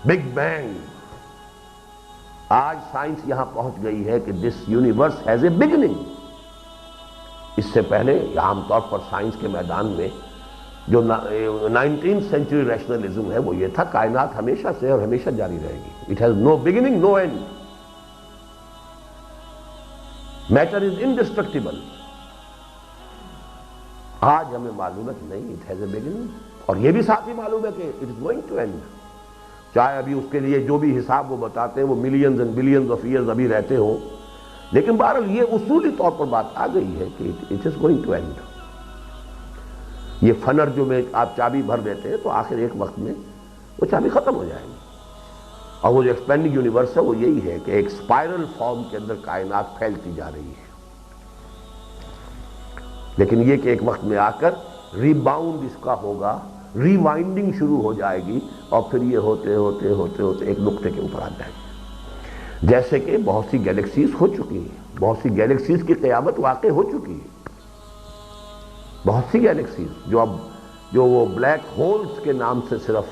Big bang. آج science یہاں پہنچ گئی ہے کہ this universe has a beginning. اس سے پہلے عام طور پر سائنس کے میدان میں جو 19th سینچری ریشنلزم ہے وہ یہ تھا کائنات ہمیشہ سے اور ہمیشہ جاری رہے گی. It has no beginning no end. Matter is indestructible. آج ہمیں معلوم ہے کہ نہیں, اٹ ہیز اے بگننگ, اور یہ بھی ساتھ ہی معلوم ہے کہ it is going to end. چاہے ابھی اس کے لیے جو بھی حساب وہ بتاتے ہیں وہ millions and billions of years ابھی رہتے ہوں, لیکن بہرحال یہ اصولی طور پر بات آ گئی ہے کہ it is going to end. یہ فنر جو میں آپ چابی بھر دیتے ہیں تو آخر ایک وقت میں وہ چابی ختم ہو جائے گی. اور وہ جو ایکسپینڈنگ یونیورس ہے وہ یہی ہے کہ ایک اسپائرل فارم کے اندر کائنات پھیلتی جا رہی ہے. لیکن یہ کہ ایک وقت میں آ کر ریباؤنڈ اس کا ہوگا, ریوائنڈنگ شروع ہو جائے گی, اور پھر یہ ہوتے ہوتے ہوتے ہوتے ایک نقطے کے اوپر آ جائے گی. جیسے کہ بہت سی گیلیکسیز ہو چکی ہیں, بہت سی گیلیکسیز کی قیامت واقع ہو چکی ہے. بہت سی گیلیکسیز جو وہ بلیک ہولز کے نام سے صرف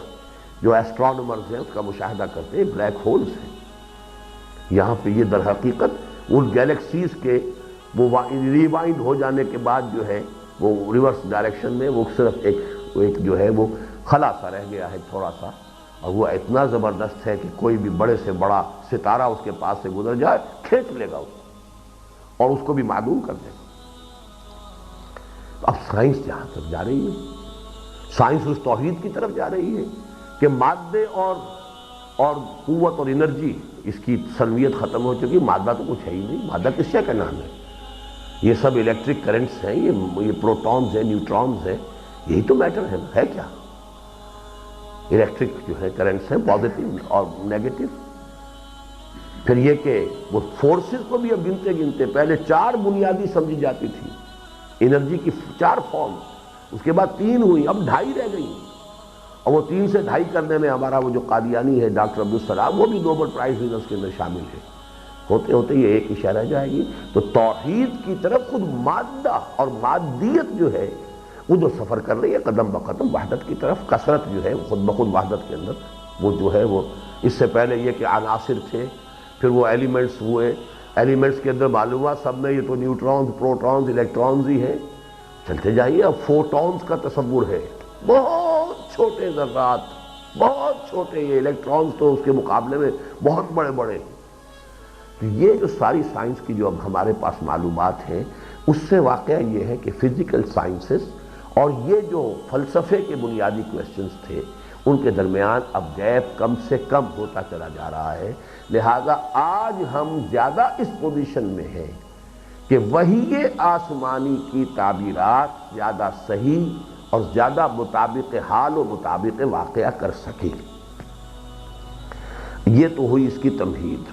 جو ایسٹرونومرز ہیں اس کا مشاہدہ کرتے ہیں, بلیک ہولز ہیں. یہاں پہ یہ در حقیقت ان گیلیکسیز کے وہ ریوائنڈ ہو جانے کے بعد جو ہے وہ ریورس ڈائریکشن میں وہ صرف ایک جو ہے وہ خلا سا رہ گیا ہے تھوڑا سا, اور وہ اتنا زبردست ہے کہ کوئی بھی بڑے سے بڑا ستارہ اس کے پاس سے گزر جائے کھینچ لے گا اس کو اور اس کو بھی معدوم کر دے گا. اب سائنس جہاں تک جا رہی ہے, سائنس اس توحید کی طرف جا رہی ہے کہ مادے اور قوت اور انرجی اس کی سلمیت ختم ہو چکی. مادہ تو کچھ ہے ہی نہیں, مادہ کس شے کا نام ہے؟ یہ سب الیکٹرک کرنٹس ہیں, یہ پروٹونز ہیں, نیوٹرونز ہیں, یہی تو میٹر ہے نا. ہے کیا؟ الیکٹرک جو ہے کرنٹس ہیں, پازیٹیو اور نیگیٹو. پھر یہ کہ وہ فورسز کو بھی اب گنتے گنتے پہلے 4 بنیادی سمجھی جاتی تھی انرجی کی, 4 فارم, اس کے بعد 3 ہوئی, اب 2.5 رہ گئی. اور وہ 3 سے 2.5 کرنے میں ہمارا وہ جو قادیانی ہے ڈاکٹر عبدالسلام وہ بھی نوبل پرائز ونرز کے اندر شامل ہے. ہوتے ہوتے یہ ایک اشارہ رہ جائے گی. تو توحید کی طرف خود مادہ اور مادیت جو ہے وہ جو سفر کر رہی ہے قدم بقدم وحدت کی طرف. کثرت جو ہے خود بخود وحدت کے اندر وہ جو ہے وہ اس سے پہلے یہ کہ عناصر تھے, پھر وہ ایلیمنٹس ہوئے, ایلیمنٹس کے اندر معلوم ہوا سب میں یہ تو نیوٹرونز پروٹونز الیکٹرونز ہی ہیں. چلتے جائیے اب فوٹونز کا تصور ہے, بہت چھوٹے ذرات, بہت چھوٹے. یہ الیکٹرونز تو اس کے مقابلے میں بہت بڑے بڑے. یہ جو ساری سائنس کی جو اب ہمارے پاس معلومات ہیں اس سے واقعہ یہ ہے کہ فزیکل سائنسز اور یہ جو فلسفے کے بنیادی کویسچنز تھے ان کے درمیان اب گیپ کم سے کم ہوتا چلا جا رہا ہے. لہذا آج ہم زیادہ اس پوزیشن میں ہیں کہ وحی آسمانی کی تعبیرات زیادہ صحیح اور زیادہ مطابق حال و مطابق واقعہ کر سکیں. یہ تو ہوئی اس کی تمہید.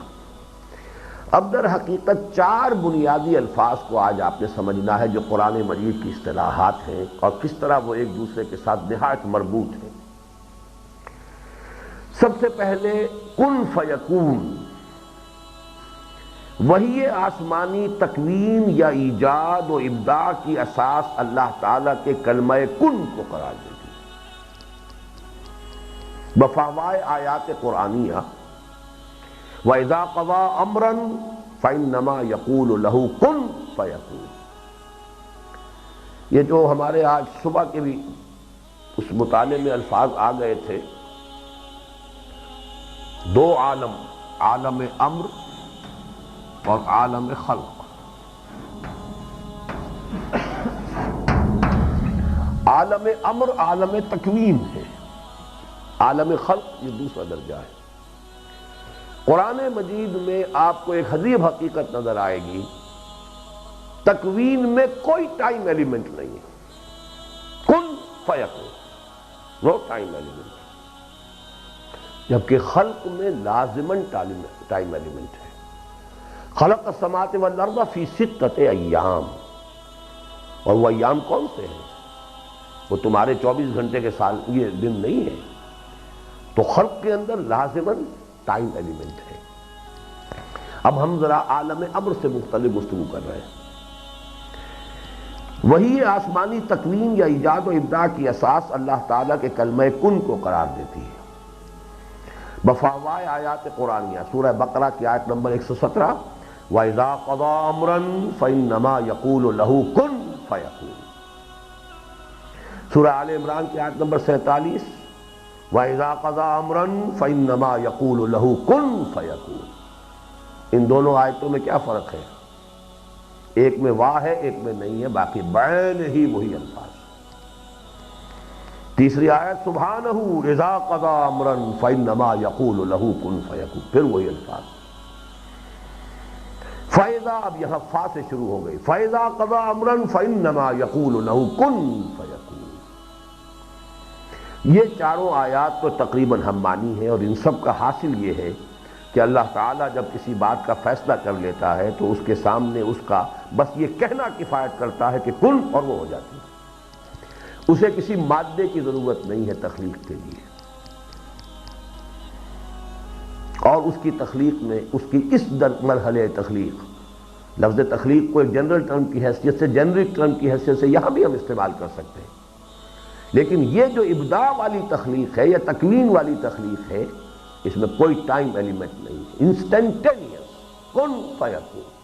اب در حقیقت 4 بنیادی الفاظ کو آج آپ نے سمجھنا ہے جو قرآن مجید کی اصطلاحات ہیں اور کس طرح وہ ایک دوسرے کے ساتھ نہایت مربوط ہیں. سب سے پہلے کن فیکون. وحی آسمانی تکوین یا ایجاد و ابداع کی اساس اللہ تعالیٰ کے کلمہ کن کو قرار دیتی ہے بفاوائے آیات قرآنیہ. وَإِذَا قَضَىٰ أَمْرًا فَإِنَّمَا يَقُولُ لَهُ كُن فَيَكُونُ. یہ جو ہمارے آج صبح کے بھی اس مطالعے میں الفاظ آ گئے تھے, 2 عالم, عالم امر اور عالم خلق. عالم امر عالم تکوین ہے, عالم خلق یہ دوسرا درجہ ہے. قرآن مجید میں آپ کو ایک عجیب حقیقت نظر آئے گی, تکوین میں کوئی ٹائم ایلیمنٹ نہیں ہے. کن فیکون, نو ٹائم ایلیمنٹ. جبکہ خلق میں لازماً ٹائم ایلیمنٹ ہے. خلق السماوات والارض فی 6 ایام. اور وہ ایام کون سے ہیں؟ وہ تمہارے 24 گھنٹے کے سال یہ دن نہیں ہے. تو خلق کے اندر لازماً ٹائم ایلیمنٹ ہے. اب ہم ذرا عالم امر سے مختلف گفتگو کر رہے ہیں. وہی آسمانی تکوین یا ایجاد و ابداع کی اساس اللہ تعالیٰ کے کلمہ کن کو قرار دیتی ہے. بفاوائے آیات قرآنیہ، سورہ بقرہ کی آیت نمبر 117، وَإِذَا قَضَىٰ أَمْرًا فَإِنَّمَا يَقُولُ لَهُ كُن فَيَكُونُ، سورہ آل عمران کی آیت نمبر 47، وَإِذَا قَضَىٰ أَمْرًا فَإِنَّمَا يَقُولُ لَهُ كُن فَيَكُونُ۔ ان دونوں آیتوں میں کیا فرق ہے؟ ایک میں واہ ہے، ایک میں نہیں ہے، باقی بعین ہی وہی الفاظ۔ تیسری آیت سبحانہ اذا قضى امرا فانما يقول له كن فيكون، پھر وہی الفاظ۔ فاذا، اب یہاں فا سے شروع ہو گئی، فاذا قضى امرا فانما يقول له كن فيكون۔ یہ چاروں آیات تو تقریباً ہم مانی ہیں، اور ان سب کا حاصل یہ ہے کہ اللہ تعالیٰ جب کسی بات کا فیصلہ کر لیتا ہے تو اس کے سامنے اس کا بس یہ کہنا کفایت کرتا ہے کہ کن، اور وہ ہو جاتی ہے۔ اسے کسی مادے کی ضرورت نہیں ہے تخلیق کے لیے، اور اس کی تخلیق میں اس کی اس مرحلے تخلیق، لفظ تخلیق کو ایک جنرل ٹرم کی حیثیت سے، جنرک ٹرم کی حیثیت سے یہاں بھی ہم استعمال کر سکتے ہیں، لیکن یہ جو ابداع والی تخلیق ہے یا تکوین والی تخلیق ہے، اس میں کوئی ٹائم ایلیمنٹ نہیں ہے، انسٹنٹینیس، کن فیکون۔